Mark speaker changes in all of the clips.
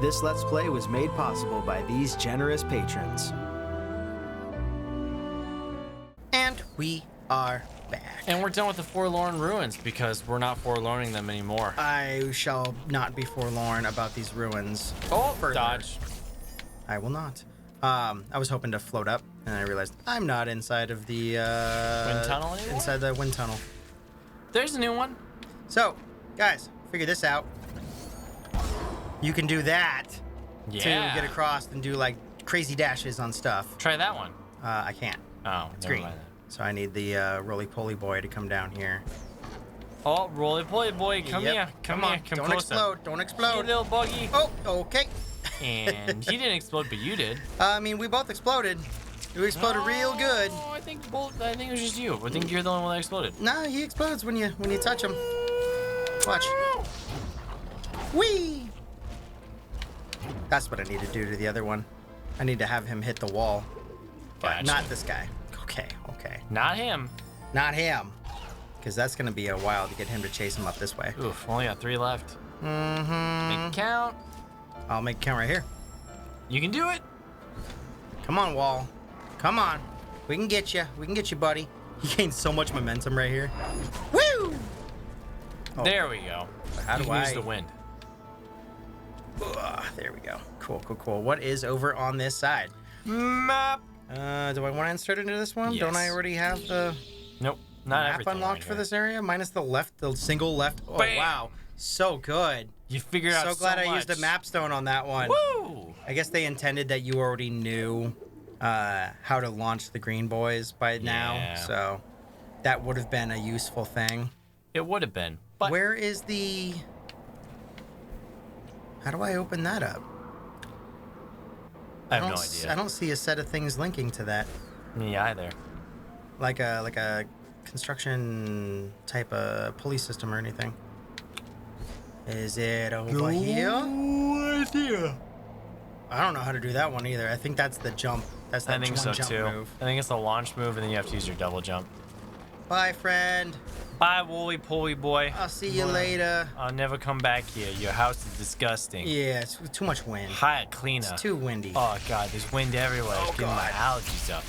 Speaker 1: This Let's Play was made possible by these generous patrons.
Speaker 2: And we are back.
Speaker 3: And we're done with the Forlorn Ruins because we're not forlorning them anymore.
Speaker 2: I shall not be forlorn about these ruins.
Speaker 3: Oh,
Speaker 2: further.
Speaker 3: dodge.
Speaker 2: I will not. I was hoping to float up, and I realized I'm not inside of the
Speaker 3: Wind tunnel anymore?
Speaker 2: Inside the wind tunnel.
Speaker 3: There's a new one.
Speaker 2: So, guys, figure this out. You can do that to get across and do like crazy dashes on stuff.
Speaker 3: Try that one.
Speaker 2: I can't.
Speaker 3: Oh,
Speaker 2: It's
Speaker 3: never
Speaker 2: green.
Speaker 3: mind that.
Speaker 2: So I need the roly-poly boy to come down here.
Speaker 3: Oh, roly poly boy, come
Speaker 2: Yep.
Speaker 3: here. Come
Speaker 2: on.
Speaker 3: here. Come
Speaker 2: Don't
Speaker 3: closer.
Speaker 2: explode. Don't
Speaker 3: You
Speaker 2: explode.
Speaker 3: little buggy.
Speaker 2: Oh, okay.
Speaker 3: And he didn't explode, but you did.
Speaker 2: I mean, we both exploded. We exploded real good.
Speaker 3: Oh, I think it was just you. I think you're the only one that exploded.
Speaker 2: Nah, he explodes when you touch him. Watch. Whee! That's what I need to do to the other one. I need to have him hit the wall. But
Speaker 3: Gotcha.
Speaker 2: not this guy. Okay.
Speaker 3: Not him.
Speaker 2: Not him. Because that's going to be a while to get him to chase him up this way.
Speaker 3: Oof, only got 3 left.
Speaker 2: Mm-hmm.
Speaker 3: Make it count.
Speaker 2: I'll make it count right here.
Speaker 3: You can do it.
Speaker 2: Come on, wall. Come on. We can get you. We can get you, buddy. He gained so much momentum right here. Woo! Oh,
Speaker 3: There we go.
Speaker 2: how
Speaker 3: you
Speaker 2: do
Speaker 3: can
Speaker 2: I...
Speaker 3: use the wind.
Speaker 2: There we go. Cool. What is over on this side?
Speaker 3: Map.
Speaker 2: Do I want to insert into this one?
Speaker 3: Yes.
Speaker 2: Don't I already have the
Speaker 3: Nope. Not
Speaker 2: map
Speaker 3: everything
Speaker 2: unlocked
Speaker 3: right
Speaker 2: for
Speaker 3: here.
Speaker 2: this area? Minus the single left. Oh,
Speaker 3: Bam.
Speaker 2: wow. So good.
Speaker 3: You figured out
Speaker 2: So glad I used a
Speaker 3: much.
Speaker 2: map stone on that one.
Speaker 3: Woo!
Speaker 2: I guess they intended that you already knew how to launch the green boys by now.
Speaker 3: Yeah.
Speaker 2: So that would have been a useful thing.
Speaker 3: It would have been. But
Speaker 2: Where is the... How do I open that up?
Speaker 3: I have no
Speaker 2: don't
Speaker 3: idea.
Speaker 2: I don't see a set of things linking to that.
Speaker 3: Me either.
Speaker 2: Like a construction type of pulley system or anything. Is it over here?
Speaker 3: idea.
Speaker 2: I don't know how to do that one either. I think that's the jump. That's
Speaker 3: I
Speaker 2: that
Speaker 3: think
Speaker 2: one
Speaker 3: so
Speaker 2: jump
Speaker 3: too.
Speaker 2: move.
Speaker 3: I think it's the launch move, and then you have to use your double jump.
Speaker 2: Bye, friend.
Speaker 3: Bye, woolly poly boy.
Speaker 2: I'll see you later.
Speaker 3: I'll never come back here. Your house is disgusting.
Speaker 2: Yeah, it's too much wind.
Speaker 3: Hire cleaner.
Speaker 2: It's too windy.
Speaker 3: Oh god, there's wind everywhere.
Speaker 2: Oh,
Speaker 3: It's giving my
Speaker 2: God.
Speaker 3: allergies up.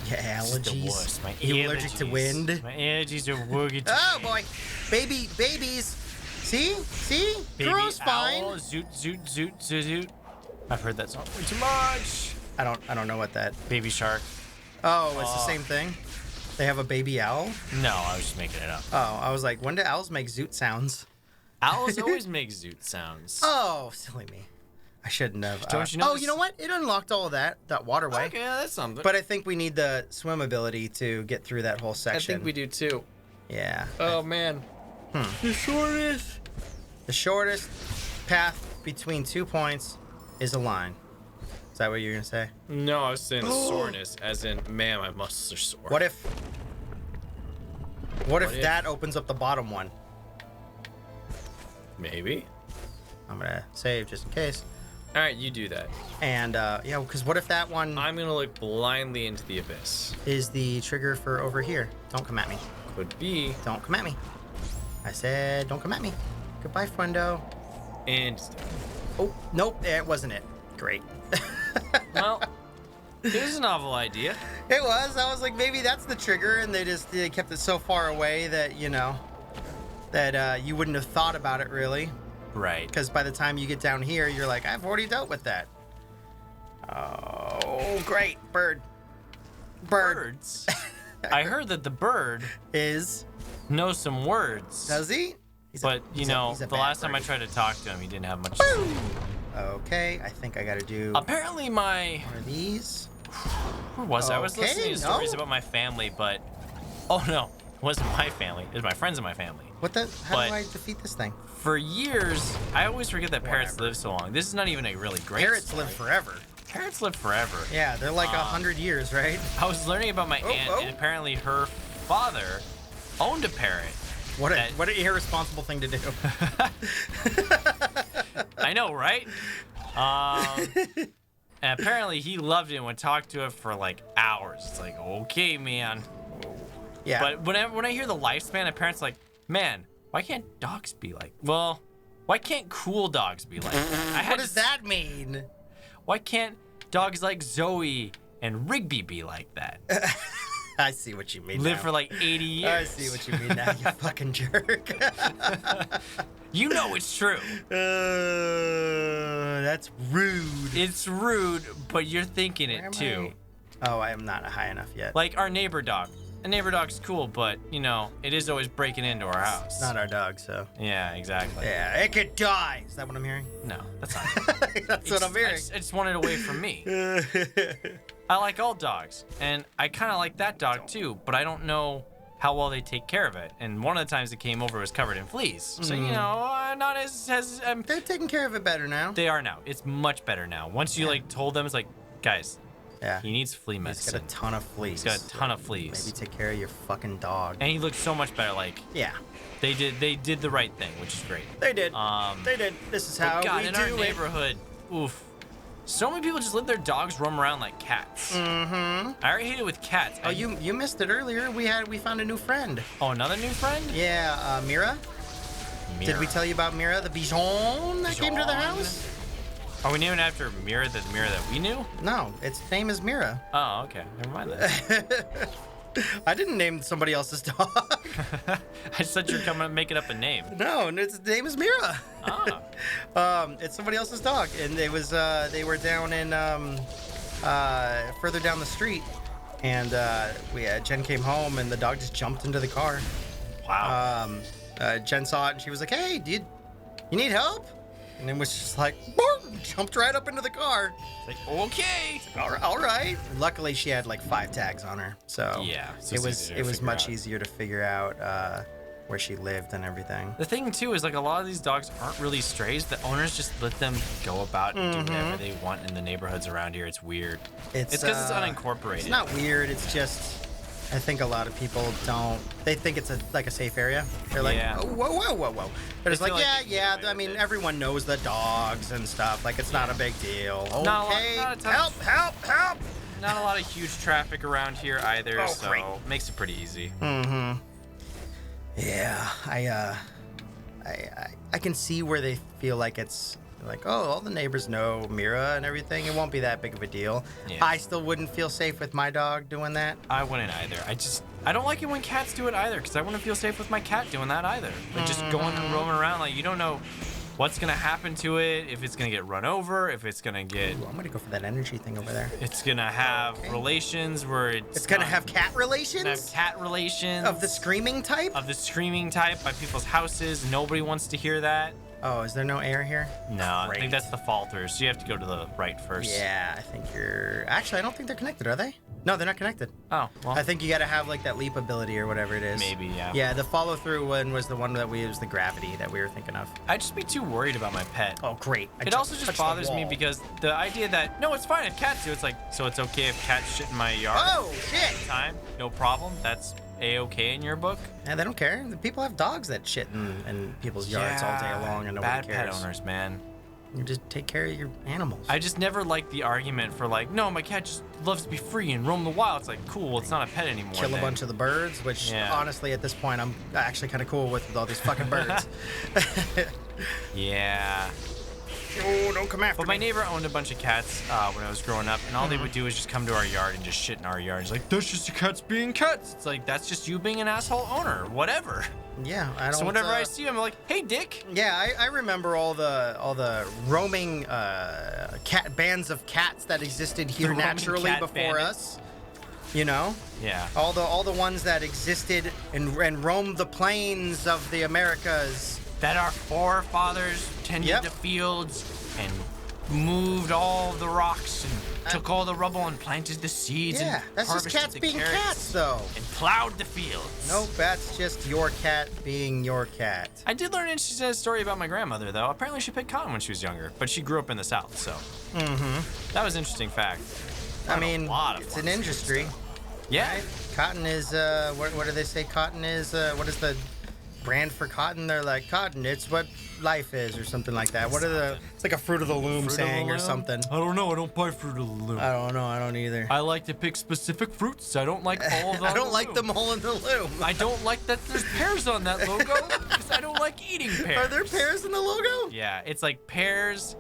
Speaker 2: Yeah,
Speaker 3: This is the
Speaker 2: allergies.
Speaker 3: worst. My
Speaker 2: You allergic to
Speaker 3: allergies.
Speaker 2: wind?
Speaker 3: My allergies are working.
Speaker 2: Oh boy, babies. See?
Speaker 3: Baby
Speaker 2: Girl's fine.
Speaker 3: owl, zoot, zoot, zoot, zoot, zoot. I've heard that song way too much.
Speaker 2: I don't know what that.
Speaker 3: Baby shark.
Speaker 2: Oh, it's the same thing. They have a baby owl.
Speaker 3: No, I was just making it up.
Speaker 2: Oh, I was like, when do owls make zoot sounds?
Speaker 3: Owls always make zoot sounds.
Speaker 2: Oh, silly me. I shouldn't have.
Speaker 3: Don't you know
Speaker 2: oh,
Speaker 3: this-
Speaker 2: you know what? It unlocked all of that waterway.
Speaker 3: Okay, that's something.
Speaker 2: But I think we need the swim ability to get through that whole
Speaker 3: I
Speaker 2: section.
Speaker 3: think we do too.
Speaker 2: Yeah.
Speaker 3: Oh man. The shortest.
Speaker 2: The shortest path between 2 points is a line. Is that what you're gonna say?
Speaker 3: No, I was saying the soreness, as in, man, my muscles are sore.
Speaker 2: What if
Speaker 3: What if?
Speaker 2: that opens up the bottom one?
Speaker 3: Maybe.
Speaker 2: I'm gonna save just in case.
Speaker 3: All right, you do that.
Speaker 2: And yeah, because what if that one
Speaker 3: I'm gonna look blindly into the abyss.
Speaker 2: is the trigger for over here? Don't come at me.
Speaker 3: Could be.
Speaker 2: Don't come at me. I said don't come at me. Goodbye, friendo.
Speaker 3: And
Speaker 2: Oh, nope, it wasn't it. Great.
Speaker 3: well, here's a novel idea.
Speaker 2: It was. I was like, maybe that's the trigger, and they kept it so far away that, you know, that you wouldn't have thought about it really.
Speaker 3: Right.
Speaker 2: Because by the time you get down here, you're like, I've already dealt with that. Oh, great. Bird.
Speaker 3: Birds. I heard that the bird
Speaker 2: Is.
Speaker 3: knows some words.
Speaker 2: Does he? He's
Speaker 3: But, you know,
Speaker 2: he's a
Speaker 3: the
Speaker 2: bad
Speaker 3: last time I
Speaker 2: bird.
Speaker 3: tried to talk to him, he didn't have much.
Speaker 2: Okay, I think I gotta do
Speaker 3: Apparently, my.
Speaker 2: one of these.
Speaker 3: Where was I? I was
Speaker 2: Okay,
Speaker 3: listening to stories
Speaker 2: no.
Speaker 3: about my family, but. Oh no, it wasn't my family. It was my friends in my family.
Speaker 2: What the? How
Speaker 3: But-
Speaker 2: do I defeat this thing?
Speaker 3: For years, I always forget that parrots
Speaker 2: Whatever.
Speaker 3: live so long. This is not even a really great
Speaker 2: Parrots
Speaker 3: story.
Speaker 2: live forever.
Speaker 3: Parrots live forever.
Speaker 2: Yeah, they're like 100 years, right?
Speaker 3: I was learning about my aunt,
Speaker 2: oh.
Speaker 3: and apparently her father owned a parrot.
Speaker 2: What
Speaker 3: That-
Speaker 2: an irresponsible thing to do.
Speaker 3: I know, right? And apparently he loved it and would talk to it for like hours. It's like, okay, man.
Speaker 2: Yeah.
Speaker 3: But when I hear the lifespan, my parents like, man, why can't dogs be like? Well, Why can't cool dogs be like that?
Speaker 2: What does that mean?
Speaker 3: Why can't dogs like Zoe and Rigby be like that?
Speaker 2: I see what you mean.
Speaker 3: Live
Speaker 2: now.
Speaker 3: for like 80 years.
Speaker 2: I see what you mean now, you fucking jerk.
Speaker 3: You know it's true.
Speaker 2: That's rude.
Speaker 3: It's rude, but you're thinking it too.
Speaker 2: Oh, I am not high enough yet.
Speaker 3: Like our neighbor dog. A neighbor dog's cool, but you know, it is always breaking into our house.
Speaker 2: It's not our dog, so.
Speaker 3: Yeah, exactly.
Speaker 2: Yeah, it could die. Is that what I'm hearing?
Speaker 3: No, that's not.
Speaker 2: That's what I'm hearing.
Speaker 3: I just want it away from me. I like all dogs, and I kind of like that dog too, but I don't know how well they take care of it. And one of the times it came over was covered in fleas. So, you know, not as
Speaker 2: They're taking care of it better now.
Speaker 3: they are now. It's much better now. Once you like told them, it's like, guys,
Speaker 2: Yeah.
Speaker 3: he needs flea
Speaker 2: He's
Speaker 3: medicine.
Speaker 2: got a ton of fleas.
Speaker 3: He's got a ton of fleas.
Speaker 2: Maybe take care of your fucking dog.
Speaker 3: And he looks so much better. Like
Speaker 2: Yeah.
Speaker 3: they did the right thing, which is great.
Speaker 2: They did.
Speaker 3: Um,
Speaker 2: They did. This is
Speaker 3: But
Speaker 2: how
Speaker 3: God,
Speaker 2: we
Speaker 3: in
Speaker 2: do
Speaker 3: our
Speaker 2: it.
Speaker 3: neighborhood, oof. So many people just let their dogs roam around like cats.
Speaker 2: Mm-hmm.
Speaker 3: I already hate it with cats.
Speaker 2: Oh, you missed it earlier. We found a new friend.
Speaker 3: Oh, another new friend?
Speaker 2: Yeah, Mira. Did we
Speaker 3: Mira.
Speaker 2: tell you about Mira, the Bichon that came to the
Speaker 3: Bichon?
Speaker 2: house?
Speaker 3: Are we naming after Mira, the Mira that we knew?
Speaker 2: No, its name is Mira.
Speaker 3: Oh, okay. Never mind that.
Speaker 2: I didn't name somebody else's dog.
Speaker 3: I just thought you were coming up making up a name.
Speaker 2: No, its name is Mira.
Speaker 3: Ah.
Speaker 2: It's somebody else's dog, and it was they were down in further down the street, and Jen came home, and the dog just jumped into the car.
Speaker 3: Wow.
Speaker 2: Jen saw it, and she was like, "Hey, you need help?" And it was just like, "Boom," jumped right up into the car.
Speaker 3: It's like, okay.
Speaker 2: All right. Luckily, she had like 5 tags on her, so
Speaker 3: Yeah, so
Speaker 2: it
Speaker 3: it's
Speaker 2: was
Speaker 3: easier to
Speaker 2: it was
Speaker 3: figure
Speaker 2: much
Speaker 3: out.
Speaker 2: easier to figure out where she lived and everything.
Speaker 3: The thing too is like a lot of these dogs aren't really strays. The owners just let them go about and do whatever they want in the neighborhoods around here. It's weird. It's because it's unincorporated.
Speaker 2: It's not weird. It's just I think a lot of people don't. They think it's like a safe area. They're like,
Speaker 3: Yeah.
Speaker 2: oh, whoa. They're just
Speaker 3: They
Speaker 2: like,
Speaker 3: feel like they can
Speaker 2: yeah.
Speaker 3: get away
Speaker 2: I mean,
Speaker 3: with it.
Speaker 2: everyone knows the dogs and stuff. Like, it's not a big deal.
Speaker 3: Not a lot-
Speaker 2: Okay,
Speaker 3: not a ton of-
Speaker 2: help.
Speaker 3: Not a lot of huge traffic around here either,
Speaker 2: Oh,
Speaker 3: so
Speaker 2: great.
Speaker 3: makes it pretty easy.
Speaker 2: Yeah, I can see where they feel like it's like, oh, all the neighbors know Mira and everything. It won't be that big of a deal.
Speaker 3: Yeah.
Speaker 2: I still wouldn't feel safe with my dog doing that.
Speaker 3: I wouldn't either. I don't like it when cats do it either, because I wouldn't feel safe with my cat doing that either. Like just going and roaming around, like you don't know what's gonna happen to it, if it's gonna get run over, if it's gonna get,
Speaker 2: Ooh, I'm gonna go for that energy thing over there.
Speaker 3: it's gonna have
Speaker 2: Okay.
Speaker 3: relations where
Speaker 2: It's gonna have cat
Speaker 3: gonna have
Speaker 2: relations
Speaker 3: cat relations
Speaker 2: of the screaming type.
Speaker 3: of the screaming type by people's houses. Nobody wants to hear that.
Speaker 2: Oh, is there no air here?
Speaker 3: No, I
Speaker 2: Great.
Speaker 3: think that's the falters. So you have to go to the right first.
Speaker 2: Yeah, I think you're. Actually, I don't think they're connected. Are they? No, they're not connected.
Speaker 3: Oh, well.
Speaker 2: I think you got to have like that leap ability or whatever it is.
Speaker 3: Maybe, yeah.
Speaker 2: Yeah, the follow through one was the one that we used the gravity that we were thinking of.
Speaker 3: I'd just be too worried about my pet.
Speaker 2: Oh, great!
Speaker 3: It also just bothers me because the idea that, no, it's fine if cats do. It's like, so it's okay if cats shit in my yard
Speaker 2: Oh shit!
Speaker 3: time? No problem. That's A-okay in your book?
Speaker 2: Yeah, they don't care. The people have dogs that shit in people's yards all day long, and nobody
Speaker 3: bad
Speaker 2: cares.
Speaker 3: pet owners, man.
Speaker 2: You just take care of your animals.
Speaker 3: I just never liked the argument for like, no, my cat just loves to be free and roam the wild. It's like, cool, well, it's not a pet anymore.
Speaker 2: Kill a
Speaker 3: then.
Speaker 2: bunch of the birds, which
Speaker 3: Yeah.
Speaker 2: honestly at this point I'm actually kind of cool with all these fucking birds.
Speaker 3: Yeah.
Speaker 2: Oh, don't come after
Speaker 3: But my
Speaker 2: me.
Speaker 3: neighbor owned a bunch of cats when I was growing up, and all they would do is just come to our yard and just shit in our yard. He's like, that's just the cats being cats. It's like, that's just you being an asshole owner, whatever.
Speaker 2: Yeah, I don't.
Speaker 3: So whenever I see him, I'm like, hey, Dick.
Speaker 2: Yeah, I remember all the roaming cat bands of cats that existed here
Speaker 3: The roaming
Speaker 2: naturally
Speaker 3: cat
Speaker 2: before
Speaker 3: bandits.
Speaker 2: us. You know,
Speaker 3: Yeah.
Speaker 2: all the ones that existed and roamed the plains of the Americas.
Speaker 3: That our forefathers tended
Speaker 2: Yep.
Speaker 3: the fields and moved all the rocks and took all the rubble and planted the seeds
Speaker 2: Yeah,
Speaker 3: and
Speaker 2: that's just
Speaker 3: harvested
Speaker 2: cats
Speaker 3: the
Speaker 2: being
Speaker 3: carrots
Speaker 2: cats, though.
Speaker 3: and plowed the fields.
Speaker 2: Nope, that's just your cat being your cat.
Speaker 3: I did learn an interesting story about my grandmother, though. Apparently, she picked cotton when she was younger, but she grew up in the South, so. That was an interesting fact.
Speaker 2: I
Speaker 3: Learned a
Speaker 2: mean,
Speaker 3: lot of
Speaker 2: it's
Speaker 3: fun
Speaker 2: an
Speaker 3: stuff.
Speaker 2: industry.
Speaker 3: Yeah.
Speaker 2: Right? Cotton is what do they say? Cotton is what is the brand for cotton. They're like, cotton, it's what life is, or something like that. What are the? It's like a Fruit of the Loom saying or something.
Speaker 3: I don't know. I don't buy Fruit of the Loom.
Speaker 2: I don't know. I don't either.
Speaker 3: I like to pick specific fruits. I don't like all of them.
Speaker 2: I don't like them all in the loom.
Speaker 3: I don't like that there's pears on that logo because I don't like eating pears.
Speaker 2: Are there pears in the logo?
Speaker 3: Yeah, it's like pears,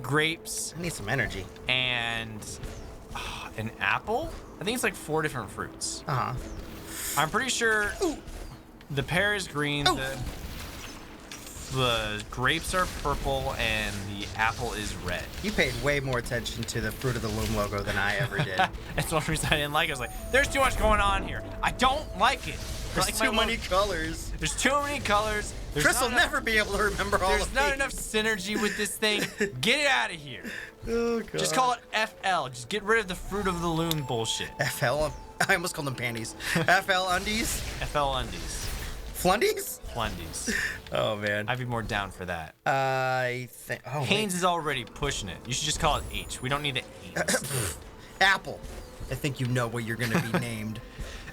Speaker 3: grapes,
Speaker 2: I need some energy.
Speaker 3: and an apple. I think it's like 4 different fruits.
Speaker 2: Uh huh.
Speaker 3: I'm pretty sure the pear is green, the grapes are purple, and the apple is red.
Speaker 2: You paid way more attention to the Fruit of the Loom logo than I ever did.
Speaker 3: That's one reason I didn't like it. I was like, there's too much going on here. I don't like it.
Speaker 2: There's
Speaker 3: Like
Speaker 2: too many colors.
Speaker 3: There's too many colors. There's
Speaker 2: Chris will
Speaker 3: not enough-
Speaker 2: never be able to remember all of
Speaker 3: There's
Speaker 2: these.
Speaker 3: not enough synergy with this thing. Get it out of here.
Speaker 2: Oh, God.
Speaker 3: Just call it FL. Just get rid of the Fruit of the Loom bullshit.
Speaker 2: FL. I almost called them panties. FL undies.
Speaker 3: FL undies.
Speaker 2: Flundies?
Speaker 3: Flundies.
Speaker 2: Oh, man.
Speaker 3: I'd be more down for that.
Speaker 2: I think. Oh,
Speaker 3: Haynes is already pushing it. You should just call it H. We don't need the Haynes.
Speaker 2: Apple. I think you know what you're going to be named.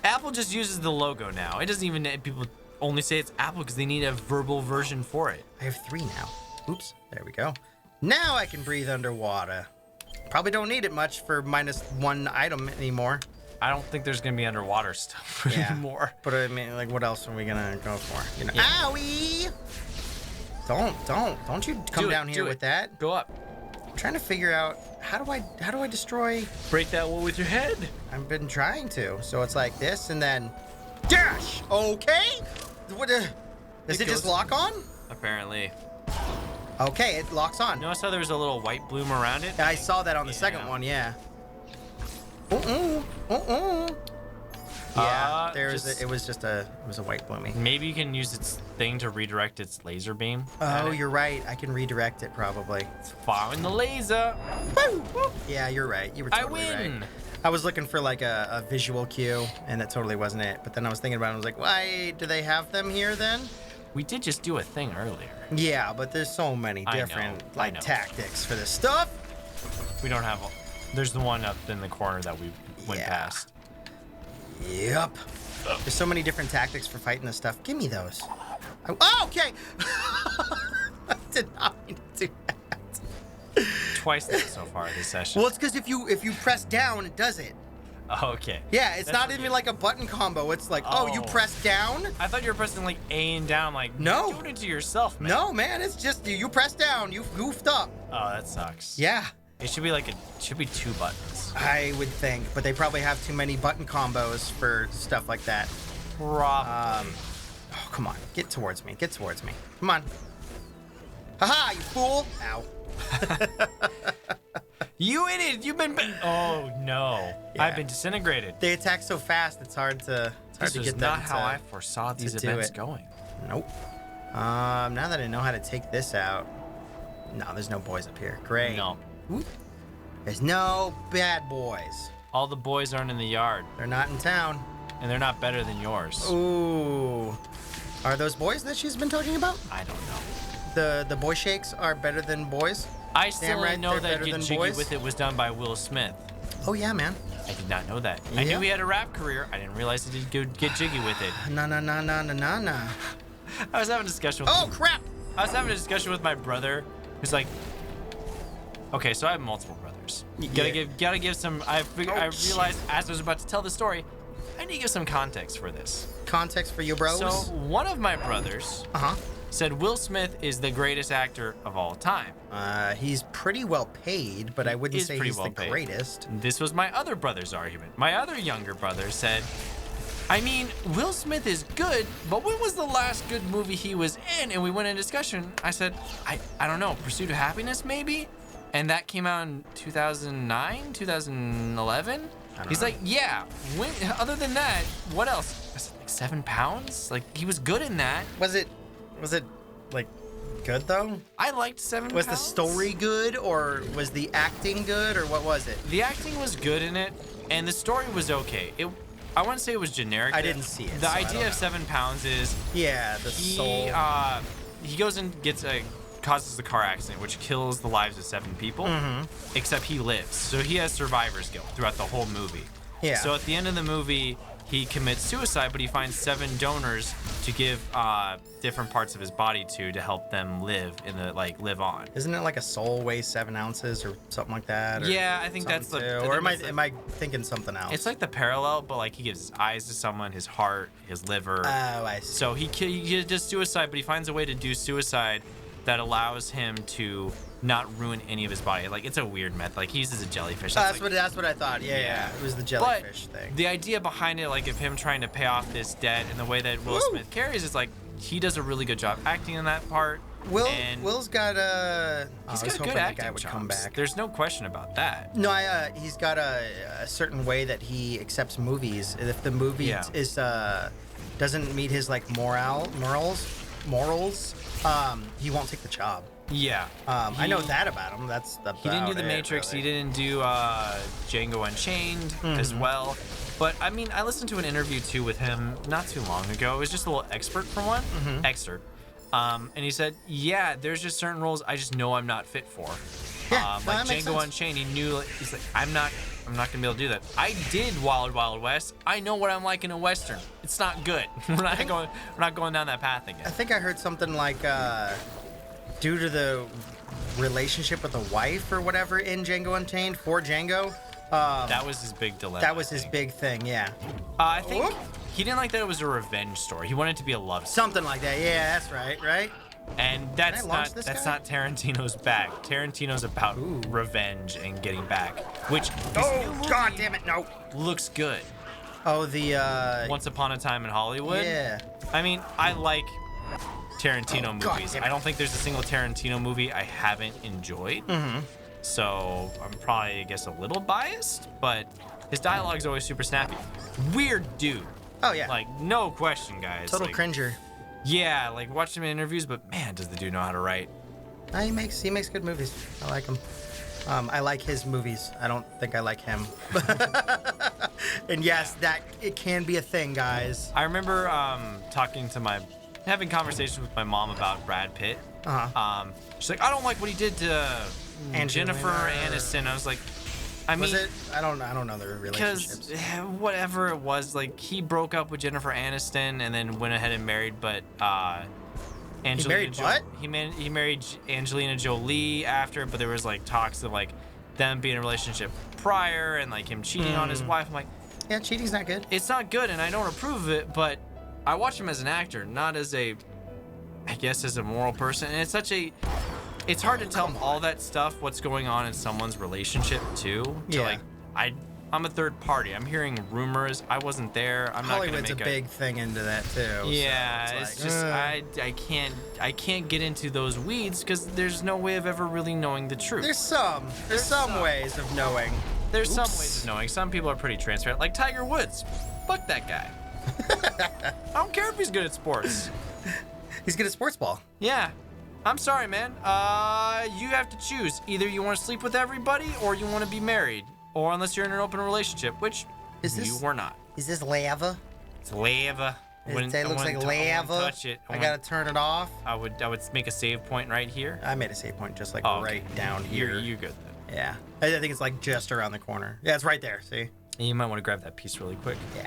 Speaker 3: Apple just uses the logo now. It doesn't even, people only say it's Apple because they need a verbal version for it.
Speaker 2: I have 3 now. Oops. There we go. Now I can breathe underwater. Probably don't need it much for -1 item anymore.
Speaker 3: I don't think there's gonna be underwater stuff anymore.
Speaker 2: But I mean, like, what else are we gonna go for? You know?
Speaker 3: Yeah.
Speaker 2: Owie! Don't you come
Speaker 3: Do it,
Speaker 2: down here
Speaker 3: do
Speaker 2: with
Speaker 3: it.
Speaker 2: that.
Speaker 3: Go up.
Speaker 2: I'm trying to figure out how do I destroy.
Speaker 3: Break that wall with your head.
Speaker 2: I've been trying to. So it's like this and then dash. Okay. What? Does it just
Speaker 3: goes-
Speaker 2: lock on?
Speaker 3: Apparently.
Speaker 2: Okay, it locks on.
Speaker 3: Notice how there was a little white bloom around it?
Speaker 2: I saw that on the second one. Yeah. Yeah, it was a white blooming.
Speaker 3: Maybe you can use its thing to redirect its laser beam.
Speaker 2: Oh, you're right. I can redirect it probably.
Speaker 3: Firing the laser.
Speaker 2: Woo! Yeah, you're right. You were totally
Speaker 3: I win.
Speaker 2: right. I was looking for like a visual cue, and that totally wasn't it. But then I was thinking about it. I was like, why do they have them here then?
Speaker 3: We did just do a thing earlier.
Speaker 2: Yeah, but there's so many
Speaker 3: I know,
Speaker 2: different
Speaker 3: I know.
Speaker 2: tactics for this stuff.
Speaker 3: We don't have. There's the one up in the corner that we went
Speaker 2: Yeah.
Speaker 3: past.
Speaker 2: Yep. There's so many different tactics for fighting this stuff. Give me those. Oh, okay. I did not mean to do that.
Speaker 3: Twice now so far this session.
Speaker 2: Well, it's because if you press down, it does it.
Speaker 3: Oh, okay.
Speaker 2: Yeah, it's
Speaker 3: That's
Speaker 2: not
Speaker 3: what
Speaker 2: even
Speaker 3: you-
Speaker 2: like a button combo. It's like, oh, you
Speaker 3: Oh.
Speaker 2: press down?
Speaker 3: I thought you were pressing like A and down. Like,
Speaker 2: No.
Speaker 3: you're doing it to yourself, man.
Speaker 2: No, man, it's just you press down. You've goofed up.
Speaker 3: Oh, that sucks.
Speaker 2: Yeah,
Speaker 3: It should be like it should be 2 buttons.
Speaker 2: I would think, but they probably have too many button combos for stuff like that.
Speaker 3: Probably.
Speaker 2: Oh, come on, get towards me. Get towards me. Come on. Haha, you fool! Ow.
Speaker 3: You idiot! You've been. Oh no!
Speaker 2: Yeah.
Speaker 3: I've been disintegrated.
Speaker 2: They attack so fast, it's hard to
Speaker 3: This is
Speaker 2: get
Speaker 3: not
Speaker 2: them
Speaker 3: how
Speaker 2: to-
Speaker 3: I foresaw these
Speaker 2: do
Speaker 3: events
Speaker 2: it.
Speaker 3: going.
Speaker 2: Nope. Now that I know how to take this out. No, there's no boys up here. Great.
Speaker 3: No.
Speaker 2: Oop. There's no bad boys.
Speaker 3: All the boys aren't in the yard,
Speaker 2: They're not in town.
Speaker 3: and they're not better than yours.
Speaker 2: Ooh. Are those boys that she's been talking about?
Speaker 3: I don't know.
Speaker 2: The boy shakes are better than boys?
Speaker 3: I still
Speaker 2: Damn right,
Speaker 3: know
Speaker 2: they're
Speaker 3: that
Speaker 2: better
Speaker 3: Get
Speaker 2: than
Speaker 3: Jiggy
Speaker 2: boys.
Speaker 3: With It was done by Will Smith.
Speaker 2: Oh, yeah, man.
Speaker 3: I did not know that. I
Speaker 2: Yeah.
Speaker 3: knew he had a rap career. I didn't realize he did Get Jiggy With It.
Speaker 2: Na na na na na na na.
Speaker 3: I was having a discussion with
Speaker 2: Oh, crap!
Speaker 3: I was having a discussion with my brother, who's like, okay, so I have multiple brothers.
Speaker 2: Yeah.
Speaker 3: Gotta give some. I
Speaker 2: Oh,
Speaker 3: realized as I was about to tell the story, I need to give some context for this.
Speaker 2: Context for you bros?
Speaker 3: So one of my brothers
Speaker 2: Uh-huh.
Speaker 3: said Will Smith is the greatest actor of all time.
Speaker 2: He's pretty well paid, but I wouldn't
Speaker 3: is
Speaker 2: say
Speaker 3: pretty
Speaker 2: he's
Speaker 3: well
Speaker 2: the
Speaker 3: paid.
Speaker 2: greatest.
Speaker 3: This was my other brother's argument. My other younger brother said, I mean, Will Smith is good, but when was the last good movie he was in? And we went in discussion. I said, I don't know, Pursuit of Happiness maybe? And that came out in 2009, 2011? He's like, yeah, when, other than that, what else? I said, like 7 pounds? Like, he was good in that.
Speaker 2: Was it like good though?
Speaker 3: I liked 7
Speaker 2: Was
Speaker 3: pounds.
Speaker 2: the story good, or was the acting good, or what was it?
Speaker 3: The acting was good in it, and the story was okay. I wouldn't say it was generic.
Speaker 2: I didn't see it,
Speaker 3: The
Speaker 2: so I
Speaker 3: idea
Speaker 2: don't
Speaker 3: of 7 pounds is
Speaker 2: Yeah, the soul.
Speaker 3: he goes and causes the car accident, which kills the lives of 7 people. Except he lives, so he has survivor's guilt throughout the whole movie.
Speaker 2: Yeah.
Speaker 3: So at the end of the movie, he commits suicide, but he finds 7 donors to give different parts of his body to help them live live on.
Speaker 2: Isn't it like a soul weighs 7 ounces or something like that? Or
Speaker 3: yeah, I think that's
Speaker 2: something
Speaker 3: the.
Speaker 2: too? Or am I thinking something else?
Speaker 3: It's like the parallel, but like he gives his eyes to someone, his heart, his liver.
Speaker 2: Oh, I see.
Speaker 3: So he does suicide, but he finds a way to do suicide that allows him to not ruin any of his body. Like, it's a weird method. Like, he uses a jellyfish.
Speaker 2: That's what I thought. Yeah. It was the jellyfish thing.
Speaker 3: The idea behind it, like, of him trying to pay off this debt and the way that Will Smith carries is like he does a really good job acting in that part.
Speaker 2: Will's got
Speaker 3: he's
Speaker 2: got
Speaker 3: got good acting
Speaker 2: guy would
Speaker 3: chops.
Speaker 2: come back.
Speaker 3: There's no question about that.
Speaker 2: No, he's got a certain way that he accepts movies. If the movie is doesn't meet his like morals, he won't take the job.
Speaker 3: Yeah.
Speaker 2: I know that about him.
Speaker 3: He didn't do The Matrix.
Speaker 2: Really.
Speaker 3: He didn't do Django Unchained as well. But I mean, I listened to an interview too with him not too long ago. It was just a little excerpt from one. Excerpt. And he said, "Yeah, there's just certain roles I just know I'm not fit for.
Speaker 2: Yeah,
Speaker 3: like Django Unchained, he knew. He's like, I'm not gonna be able to do that. I did Wild Wild West. I know what I'm like in a western. It's not good. We're not going down that path again.
Speaker 2: I think I heard something like due to the relationship with the wife or whatever in Django Unchained for Django.
Speaker 3: That was his big dilemma.
Speaker 2: That was his big thing, yeah.
Speaker 3: I think he didn't like that it was a revenge story. He wanted it to be a love story.
Speaker 2: Something like that. Yeah, that's right.
Speaker 3: And that's not Tarantino's bag. Tarantino's about revenge and getting back, which
Speaker 2: God damn it, no.
Speaker 3: looks good.
Speaker 2: Oh, the
Speaker 3: Once Upon a Time in Hollywood.
Speaker 2: Yeah.
Speaker 3: I mean, I like Tarantino movies.
Speaker 2: damn it.
Speaker 3: I don't think there's a single Tarantino movie I haven't enjoyed. So I'm probably, I guess, a little biased, but his dialogue's always super snappy. Weird dude.
Speaker 2: Oh yeah.
Speaker 3: Like, no question, guys.
Speaker 2: Total
Speaker 3: like,
Speaker 2: cringer.
Speaker 3: Yeah, like watched him in interviews, but man, does the dude know how to write.
Speaker 2: No, he makes good movies. I like him. I like his movies. I don't think I like him. And yes, that it can be a thing, guys.
Speaker 3: I remember having conversations with my mom about Brad Pitt. She's like, I don't like what he did to Jennifer Aniston. I was like, I mean,
Speaker 2: was it? I don't know their relationships.
Speaker 3: Because whatever it was, like he broke up with Jennifer Aniston and then went ahead and married, but Angelina he married Angelina Jolie after, but there was like talks of like them being in a relationship prior and like him cheating on his wife. I'm like,
Speaker 2: yeah, cheating's not good.
Speaker 3: It's not good, and I don't approve of it, but I watch him as an actor, not as a moral person. And it's hard to tell all that stuff, what's going on in someone's relationship too. I'm a third party. I'm hearing rumors. I wasn't there. I'm not gonna
Speaker 2: Hollywood's
Speaker 3: make
Speaker 2: a big thing into that too.
Speaker 3: Yeah,
Speaker 2: so
Speaker 3: it's just I can't get into those weeds because there's no way of ever really knowing the truth.
Speaker 2: There's some ways of knowing.
Speaker 3: There's some ways of knowing. Some people are pretty transparent, like Tiger Woods. Fuck that guy. I don't care if he's good at sports.
Speaker 2: He's good at sports ball.
Speaker 3: Yeah. I'm sorry, man. You have to choose. Either you want to sleep with everybody or you want to be married. Or unless you're in an open relationship, which you were not.
Speaker 2: Is this lava?
Speaker 3: It's lava.
Speaker 2: It looks like lava.
Speaker 3: I touch it.
Speaker 2: I gotta turn it off.
Speaker 3: I would make a save point right here.
Speaker 2: I made a save point just like right down here.
Speaker 3: You're good then.
Speaker 2: Yeah. I think it's like just around the corner. Yeah, it's right there. See?
Speaker 3: And you might want to grab that piece really quick.
Speaker 2: Yeah.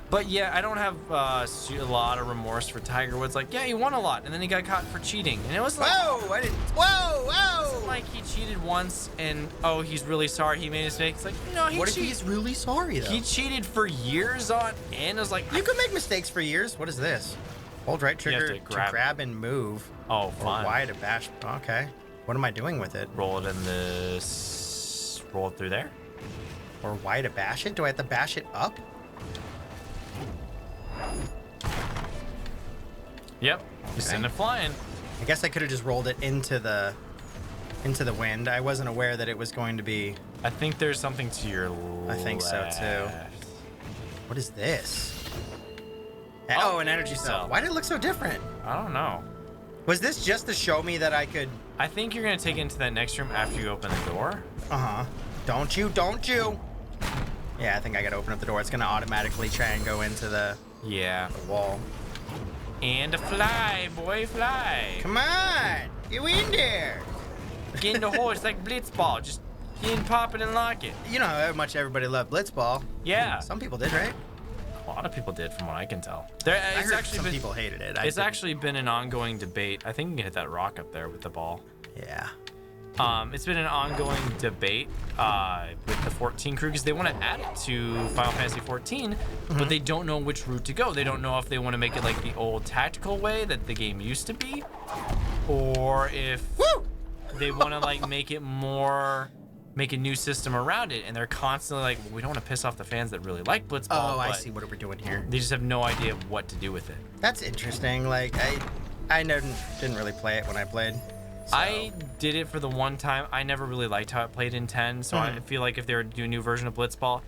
Speaker 3: But yeah, I don't have a lot of remorse for Tiger Woods. Like, yeah, he won a lot, and then he got caught for cheating, and it was like,
Speaker 2: whoa!
Speaker 3: Like he cheated once, and he's really sorry he made a mistake. It's like, no,
Speaker 2: What if he's really sorry though?
Speaker 3: He cheated for years on end. I was like,
Speaker 2: you can make mistakes for years. What is this? Hold right trigger to grab and move.
Speaker 3: Oh, fine.
Speaker 2: Or Y to bash. Okay. What am I doing with it?
Speaker 3: Roll it through there.
Speaker 2: Or Y to bash it? Do I have to bash it up?
Speaker 3: Yep. You send it flying.
Speaker 2: I guess I could have just rolled it into the wind. I wasn't aware that it was going to be.
Speaker 3: I think there's something to your left.
Speaker 2: I think so too. What is this? Oh, an energy cell. Why did it look so different?
Speaker 3: I don't know.
Speaker 2: Was this just to show me that I could?
Speaker 3: I think you're gonna take it into that next room after you open the door.
Speaker 2: Don't you? Yeah, I think I gotta open up the door. It's gonna automatically try and go into the wall.
Speaker 3: And fly, boy, fly.
Speaker 2: Come on, you in there.
Speaker 3: Get in the hole. It's like Blitzball. Just get in, pop it, and lock it.
Speaker 2: You know how much everybody loved Blitzball.
Speaker 3: Yeah.
Speaker 2: Some people did, right?
Speaker 3: A lot of people did, from what I can tell.
Speaker 2: I
Speaker 3: It's
Speaker 2: heard
Speaker 3: actually
Speaker 2: some
Speaker 3: been,
Speaker 2: people hated it.
Speaker 3: It's actually been an ongoing debate. I think you can hit that rock up there with the ball.
Speaker 2: Yeah.
Speaker 3: It's been an ongoing debate with the 14 crew because they want to add it to Final Fantasy 14, but they don't know which route to go. They don't know if they want to make it like the old tactical way that the game used to be, or if they want to like make a new system around it. And they're constantly like, well, we don't want to piss off the fans that really like Blitzball.
Speaker 2: Oh, I
Speaker 3: but
Speaker 2: see what we're doing here.
Speaker 3: They just have no idea what to do with it.
Speaker 2: That's interesting. Like I didn't really play it when I played. So.
Speaker 3: I did it for the one time. I never really liked how it played in 10, so I feel like if they were to do a new version of Blitzball,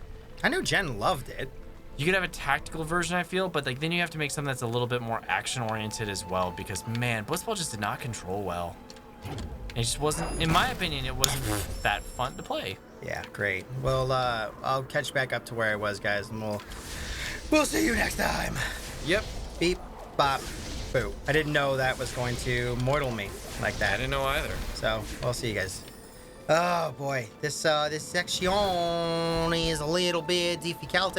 Speaker 2: I know Jen loved it.
Speaker 3: you could have a tactical version, I feel, but like then you have to make something that's a little bit more action-oriented as well, because man, Blitzball just did not control well. It just wasn't, in my opinion, it wasn't that fun to play.
Speaker 2: Yeah, great. Well, I'll catch back up to where I was, guys, and we'll see you next time.
Speaker 3: Yep.
Speaker 2: Beep, bop, boo. I didn't know that was going to mortal me like
Speaker 3: I
Speaker 2: that.
Speaker 3: didn't know either.
Speaker 2: So we'll see you guys. Oh boy, this section is a little bit difficult.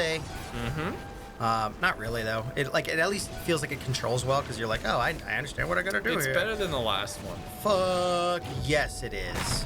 Speaker 2: Not really though. It at least feels like it controls well because you're like, oh, I understand what I gotta do
Speaker 3: It's
Speaker 2: here.
Speaker 3: better than the last one.
Speaker 2: Fuck yes, it is.